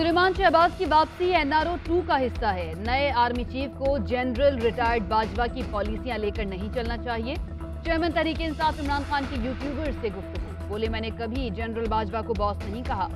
सुलेमान शहबाज की वापसी एनआरओ 2 का हिस्सा है। नए आर्मी चीफ को जनरल रिटायर्ड बाजवा की पॉलिसियां लेकर नहीं चलना चाहिए। चेयरमैन तहरीक इंसाफ इमरान खान की यूट्यूबर से गुफ्तगू, बोले मैंने कभी जनरल बाजवा को बॉस नहीं कहा,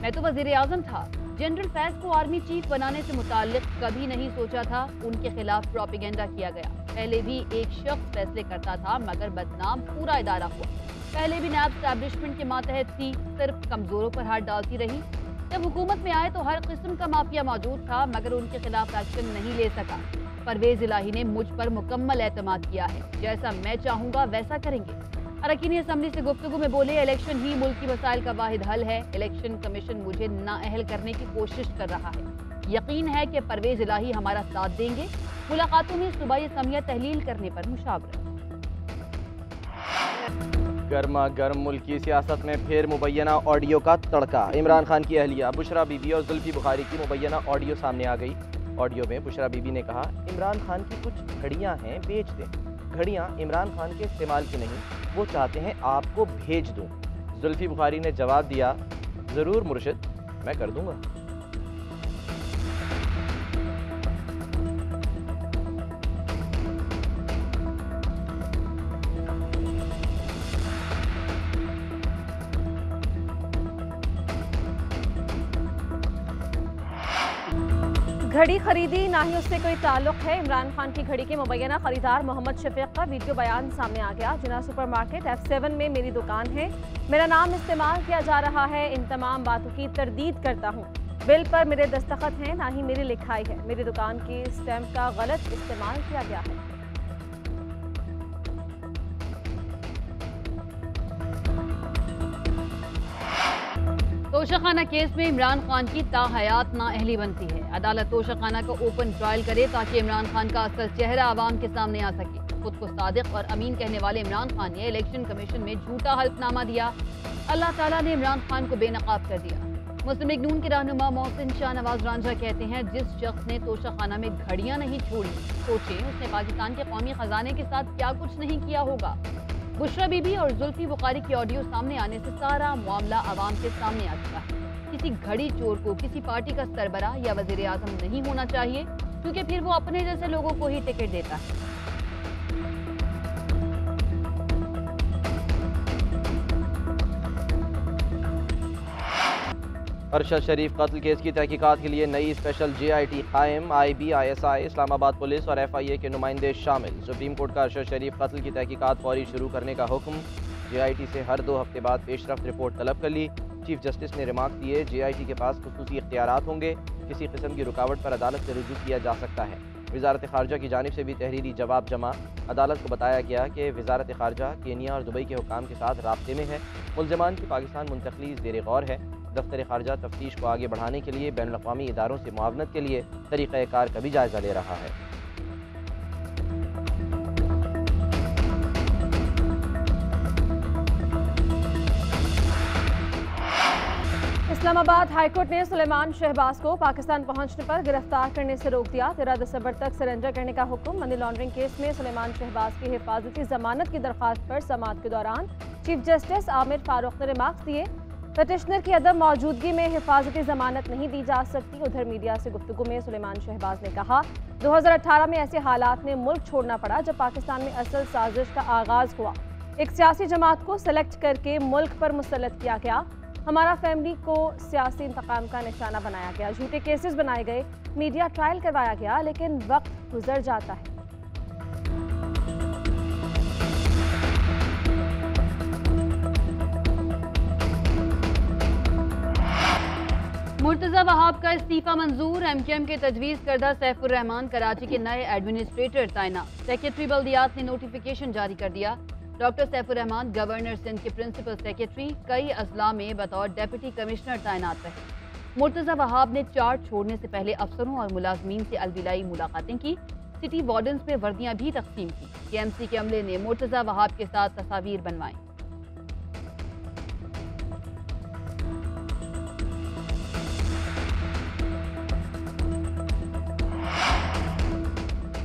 मैं तो वजीर आजम था। जनरल फैज को आर्मी चीफ बनाने से मुताल्लिक कभी नहीं सोचा था। उनके खिलाफ प्रोपेगेंडा किया गया। पहले भी एक शख्स फैसले करता था मगर बदनाम पूरा इदारा हुआ। पहले भी नैब एस्टैब्लिशमेंट के मातहत थी, सिर्फ कमजोरों पर हाथ डालती रही। जब हुकूमत में आए तो हर किस्म का माफिया मौजूद था मगर उनके खिलाफ एक्शन नहीं ले सका। परवेज इलाही ने मुझ पर मुकम्मल एतमाद किया है, जैसा मैं चाहूंगा वैसा करेंगे। अरकान असम्बली से गुफ्तगू में बोले इलेक्शन ही मुल्क की मसाइल का वाहिद हल है। इलेक्शन कमीशन मुझे नाअहल करने की कोशिश कर रहा है। यकीन है कि परवेज इलाही हमारा साथ देंगे। मुलाकातों में सूबाई असम्बलियां तहलील करने पर मुशावरत। गर्मा गर्म मुल्क की सियासत में फिर मुबैना ऑडियो का तड़का। इमरान खान की अहलिया बुशरा बीबी और जुल्फी बुखारी की मुबैना ऑडियो सामने आ गई। ऑडियो में बुशरा बीबी ने कहा, इमरान खान की कुछ घड़ियां हैं, बेच दें। घड़ियां इमरान खान के इस्तेमाल की नहीं, वो चाहते हैं आपको भेज दूं। जुल्फी बुखारी ने जवाब दिया, ज़रूर मुर्शिद, मैं कर दूंगा। घड़ी खरीदी ना ही उससे कोई ताल्लुक है। इमरान खान की घड़ी के मुबैना खरीदार मोहम्मद शफीक का वीडियो बयान सामने आ गया। जिना सुपरमार्केट F7 में मेरी दुकान है, मेरा नाम इस्तेमाल किया जा रहा है, इन तमाम बातों की तरदीद करता हूँ। बिल पर मेरे दस्तखत हैं, ना ही मेरी लिखाई है। मेरी दुकान की स्टैंप का गलत इस्तेमाल किया गया है। तोशाखाना केस में इमरान खान की ताहयात नाअहली बनती है। अदालत तोशाखाना को ओपन ट्रायल करे ताकि इमरान खान का असल चेहरा आवाम के सामने आ सके। खुद को सादिक और अमीन कहने वाले इमरान खान ने इलेक्शन कमीशन में झूठा हल्फनामा दिया। अल्लाह ताला ने इमरान खान को बेनकाब कर दिया। मुस्लिम लीग नून के रहनुमा मोहसिन शाहनवाज रांझा कहते हैं, जिस शख्स ने तोशाखाना में घड़ियां नहीं छोड़ी, सोचें उसने पाकिस्तान के कौमी खजाने के साथ क्या कुछ नहीं किया होगा। बुशरा बीबी और जुल्फी बुखारी की ऑडियो सामने आने से सारा मामला आवाम के सामने आ चुका है। किसी घड़ी चोर को किसी पार्टी का सरबराह या वजीर आजम नहीं होना चाहिए, क्योंकि फिर वो अपने जैसे लोगों को ही टिकट देता है। अरशद शरीफ कत्ल केस की तहकीकात के लिए नई स्पेशल JIT कायम। IB, ISI, इस्लामाबाद पुलिस और FIA के नुमाइंदे शामिल। सुप्रीम कोर्ट का अरशद शरीफ कत्ल की तहकीकात फौरी शुरू करने का हुक्म। JIT से हर 2 हफ्ते बाद पेशरफ्त रिपोर्ट तलब कर ली। चीफ जस्टिस ने रिमार्क दिए, JIT के पास खुसूसी इख्तियारात होंगे, किसी किस्म की रुकावट पर अदालत से रुजू किया जा सकता है। वजारत खारजा की जानिब से भी तहरीरी जवाब जमा। अदालत को बताया गया कि वजारत खारजा केनिया और दुबई के हुकाम के साथ राब्ते में है। मुल्ज़िमान की पाकिस्तान मुंतकली ज़ेर गौर है। दफ्तर खारजा तफ्तीश को आगे बढ़ाने के लिए बैनुल अक़वामी इदारों से मुआवनत के लिए तरीक़ाकार का भी जायज़ा ले रहा है। इस्लामाबाद हाईकोर्ट ने सुलेमान शहबाज को पाकिस्तान पहुंचने पर गिरफ्तार करने से रोक दिया। 13 दिसंबर तक सरेंडर करने का हुक्म। मनी लॉन्ड्रिंग केस में सुलेमान शहबाज की हिफाजती जमानत की दरख्वास्त पर समाअत के दौरान चीफ जस्टिस आमिर फारूक ने रिमार्क्स दिए। पटिशनर की अदम मौजूदगी में हिफाजती जमानत नहीं दी जा सकती। उधर मीडिया से गुफ्तगू में सुलेमान शहबाज ने कहा, 2018 में ऐसे हालात में मुल्क छोड़ना पड़ा जब पाकिस्तान में असल साजिश का आगाज हुआ। एक सियासी जमात को सेलेक्ट करके मुल्क पर मुसल्लत किया गया। हमारा फैमिली को सियासी इंतकाम का निशाना बनाया गया। झूठे केसेस बनाए गए, मीडिया ट्रायल करवाया गया, लेकिन वक्त गुजर जाता है। मुर्तज़ा वहाब का इस्तीफा मंजूर। MKM के तजवीज़ करदा सैफुर रहमान कराची के नए एडमिनिस्ट्रेटर तैनात। सेक्रेटरी बल्दियात ने नोटिफिकेशन जारी कर दिया। डॉक्टर सैफुर रहमान गवर्नर सिंध के प्रिंसिपल सेक्रेटरी कई अजला में बतौर डेप्यूटी कमिश्नर तैनात रहे। मुर्तज़ा वहाब ने चार्ज छोड़ने से पहले अफसरों और मुलाजमीन से अलविदाई मुलाकातें की। सिटी वार्डन्स में वर्दियां भी तकसीम की। KMC के अमले ने मुर्तज़ा वहाब के साथ तस्वीर बनवाई।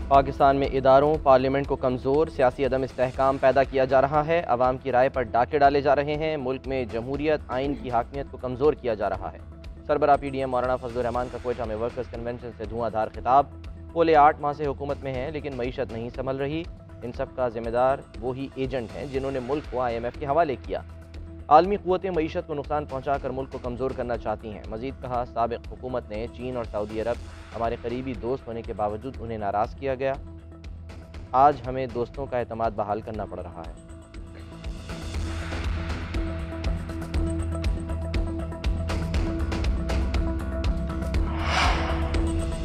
पाकिस्तान में इदारों पार्लियामेंट को कमज़ोर, सियासी अदम इस्तेहकाम पैदा किया जा रहा है। अवाम की राय पर डाके डाले जा रहे हैं। मुल्क में जमहूरियत आइन की हाकमियत को कमज़ोर किया जा रहा है। सरबराह PDM मौलाना फजलुर रहमान का क्वेटा में वर्कर्स कन्वेंशन से धुआंधार खिताब। बोले 8 माह से हुकूमत में हैं लेकिन मईशत नहीं संभल रही। इन सब का जिम्मेदार वही एजेंट हैं जिन्होंने मुल्क को IMF के हवाले किया। आलमी क़ुव्वतें मईशत को नुकसान पहुँचा कर मुल्क को कमज़ोर करना चाहती हैं। मज़ीद कहा, साबिक़ हुकूमत ने चीन और सऊदी अरब हमारे करीबी दोस्त होने के बावजूद उन्हें नाराज़ किया गया। आज हमें दोस्तों का एतमाद बहाल करना पड़ रहा है।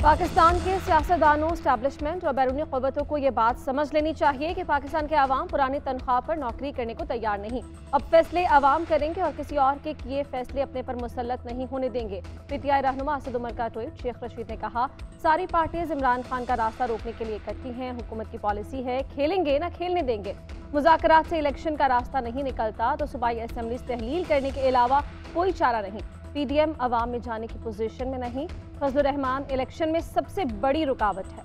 पाकिस्तान के सियासतदानों, स्टैब्लिशमेंट और बैरूनी क़ुव्वतों को ये बात समझ लेनी चाहिए कि पाकिस्तान के अवाम पुरानी तनख्वाह पर नौकरी करने को तैयार नहीं। अब फैसले अवाम करेंगे और किसी और के किए फैसले अपने पर मुसल्लत नहीं होने देंगे। PTI रहनुमा असद उमर का ट्वीट। शेख रशीद ने कहा, सारी पार्टीज इमरान खान का रास्ता रोकने के लिए इकट्ठी हैं। हुकूमत की पॉलिसी है खेलेंगे ना खेलने देंगे। मुज़ाकरात से इलेक्शन का रास्ता नहीं निकलता तो सूबाई असेंबली तहलील करने के अलावा कोई चारा नहीं। PDM अवाम में जाने की पोजीशन में नहीं। फजलुर रहमान इलेक्शन में सबसे बड़ी रुकावट है।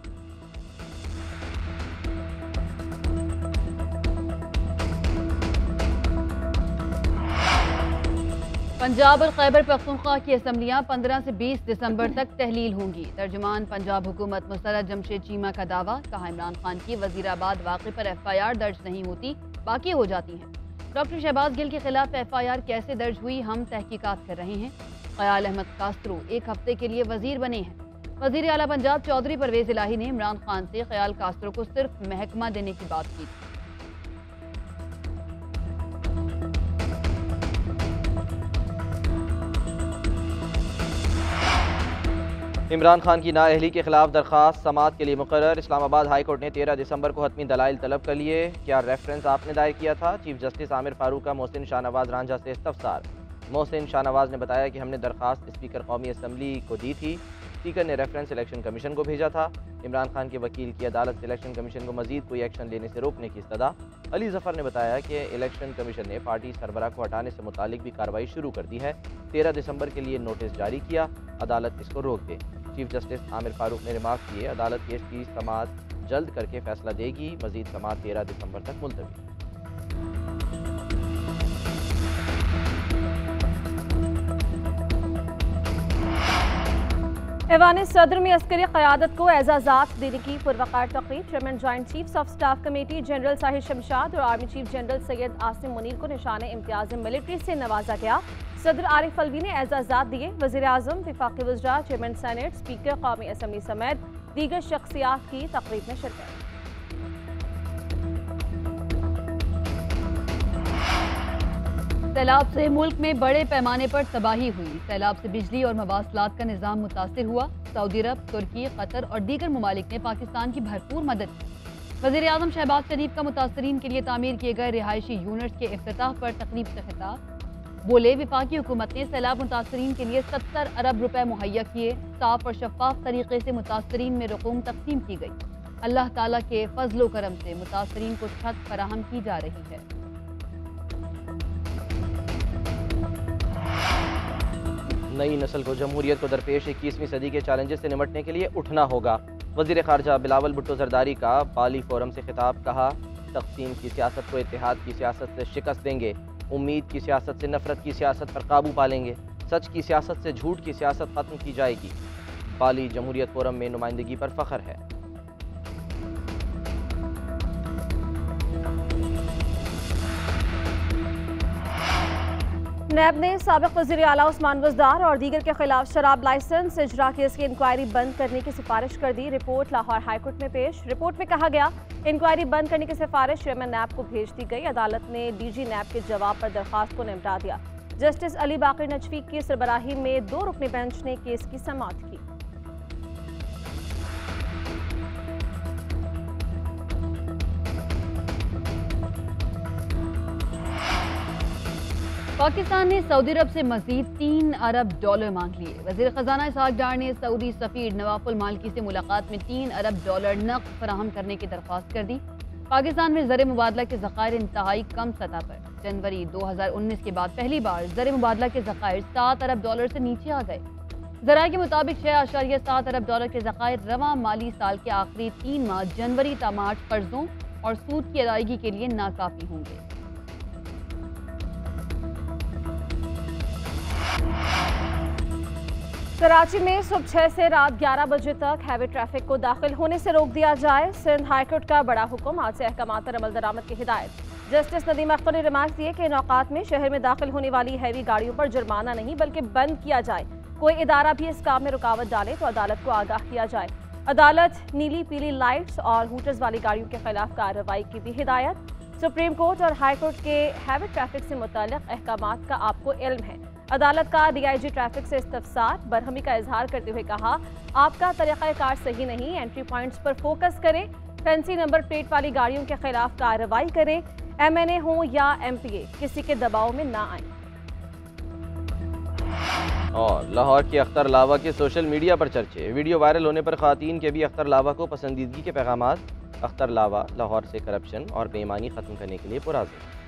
पंजाब और खैबर पख्तूनख्वा की असम्बलियां 15 से 20 दिसंबर तक तहलील होंगी। तर्जुमान पंजाब हुकूमत मुस्तरद जमशेद चीमा का दावा। कहा, इमरान खान की वजीराबाद वाक़े पर FIR दर्ज नहीं होती, बाकी हो जाती हैं। डॉक्टर शहबाज गिल के खिलाफ FIR कैसे दर्ज हुई, हम तहकीकात कर रहे हैं। ख्याल अहमद कास्त्रो 1 हफ्ते के लिए वजीर बने हैं। वजीर आला पंजाब चौधरी परवेज इलाही ने इमरान खान से ख्याल कास्त्रो को सिर्फ महकमा देने की बात की। इमरान खान की नाअहली के खिलाफ दरख्वास्त समाअत के लिए मुकर्रर। इस्लामाबाद हाई कोर्ट ने 13 दिसंबर को हतमी दलाइल तलब कर लिए। क्या रेफरेंस आपने दायर किया था? चीफ जस्टिस आमिर फारूक का मोहसिन शाहनवाज रांझा से इस्तफसार। मोहसिन शाहनवाज ने बताया कि हमने दरख्वास्त स्पीकर कौमी असम्बली को दी थी। स्पीकर ने रेफरेंस इलेक्शन कमीशन को भेजा था। इमरान खान के वकील की अदालत से इलेक्शन कमीशन को मजीद कोई एक्शन लेने से रोकने की इस्तदा। अली जफर ने बताया कि इलेक्शन कमीशन ने पार्टी सरबराह को हटाने से मुतालिक भी कार्रवाई शुरू कर दी है। 13 दिसंबर के लिए नोटिस जारी किया, अदालत इसको रोक दे। चीफ जस्टिस आमिर फारूक ने रिमार्क किए, अदालत केस की समाअत जल्द करके फैसला देगी। मजीद समाअत 13 दिसंबर तक मुलतवी। ऐवान सदर में अस्करी क़यादत को एजाज़ात देने की पुरवकार तक़रीर। Chairman joint chiefs of staff committee general Sahir Shamshad और army chief general Syed Asim Munir को निशाने इम्तियाज़ मिलिट्री से नवाजा गया। सदर आरिफ अलवी ने एजाज़ात दिए। वज़ीर आज़म, वफ़ाक़ी वज़रा, चेयरमैन सेनेट, स्पीकर कौमी असम्बली समेत दीगर शख्सियात की तक़रीब में शिरकत। सैलाब से मुल्क में बड़े पैमाने पर तबाही हुई। सैलाब से बिजली और मवासलात का निज़ाम मुतासिर हुआ। सऊदी अरब, तुर्की, कतर और दीगर ममालिक ने पाकिस्तान की भरपूर मदद की। वज़ीर आज़म शहबाज शरीफ का मुतासरीन के लिए तामीर किए गए रिहायशी यूनिट्स के इफ्तिताह पर तकरीब से खिताब। बोले, वफाकी हुकूमत ने सैलाब मुतासरीन के लिए 70 अरब रुपए मुहैया किए। साफ और शफाफ तरीके से मुतासरीन में रकूम तकसीम की गई। अल्लाह ताला के फजलो करम से मुतासरीन को छत फराहम की जा रही है। नई नस्ल को जमहूरियत को दरपेश 21वीं सदी के चैलेंजेस से निमटने के लिए उठना होगा। वज़ीर ख़ारजा बिलावल भुट्टो ज़रदारी का बाली फोरम से खिताब। कहा, तक़सीम की सियासत को इत्तेहाद की सियासत से शिकस्त देंगे। उम्मीद की सियासत से नफरत की सियासत पर काबू पालेंगे। सच की सियासत से झूठ की सियासत ख़त्म की जाएगी। बाली जमहूरियत फोरम में नुमाइंदगी पर फ़ख्र है। नैब ने साबिक़ वज़ीर आला उस्मान वज़दार और दीगर के खिलाफ शराब लाइसेंस इजरा केस की इंक्वायरी बंद करने की सिफारिश कर दी। रिपोर्ट लाहौर हाईकोर्ट में पेश। रिपोर्ट में कहा गया, इंक्वायरी बंद करने की सिफारिश चेयरमैन नैब को भेज दी गई। अदालत ने DG नैब के जवाब पर दरख्वास्त को निपटा दिया। जस्टिस अली बाकर नजफी की सरबराही में 2 रुकनी बेंच ने केस की समाअत की। पाकिस्तान ने सऊदी अरब से मजीद $3 अरब मांग लिए। वज़ीर ख़जाना इसहाक डार ने सऊदी सफ़ीर नवाफुल मालिकी से मुलाकात में $3 अरब नक़द फराहम करने की दरख्वास्त कर दी। पाकिस्तान में ज़र मुबादला के ज़खायर इंतहाई कम सतह पर। जनवरी 2019 के बाद पहली बार ज़र मुबादला के ज़खायर $7 अरब से नीचे आ गए। ज़राए के मुताबिक $6.7 अरब के ज़खायर रवां माली साल के आखिरी 3 माह जनवरी ता मार्च कर्जों और सूद की अदायगी के लिए नाकाफी होंगे। कराची में सुबह 6 से रात 11 बजे तक हैवी ट्रैफिक को दाखिल होने से रोक दिया जाए। सिंध हाईकोर्ट का बड़ा हुक्म, आज से अहकामात पर अमल दरामद की हिदायत। जस्टिस नदीम अख्तर ने रिमार्क दिए कि इन औकात में शहर में दाखिल होने वाली हैवी गाड़ियों पर जुर्माना नहीं बल्कि बंद किया जाए। कोई इदारा भी इस काम में रुकावट डाले तो अदालत को आगाह किया जाए। अदालत नीली पीली लाइट्स और हूटर्स वाली गाड़ियों के खिलाफ कार्रवाई की भी हिदायत। सुप्रीम कोर्ट और हाई कोर्ट के हैवी ट्रैफिक से मुताल्लिक अहकामात का आपको इल्म है। अदालत का डीआईजी ट्रैफिक से इस्तफसार, बरहमी का इजहार करते हुए कहा, आपका तरीक़ाकार सही नहीं, एंट्री पॉइंट्स पर फोकस करें, फैंसी नंबर प्लेट वाली गाड़ियों के खिलाफ कार्रवाई करें, एमएनए हो या एमपीए, किसी के दबाव में ना आए। और लाहौर की अख्तर लावा के सोशल मीडिया पर चर्चे, वीडियो वायरल होने पर ख़वातीन के भी अख्तर लावा को पसंदीदगी के पैगामात। अख्तर लावा लाहौर से करप्शन और बेईमानी ख़त्म करने के लिए पुरज़्म।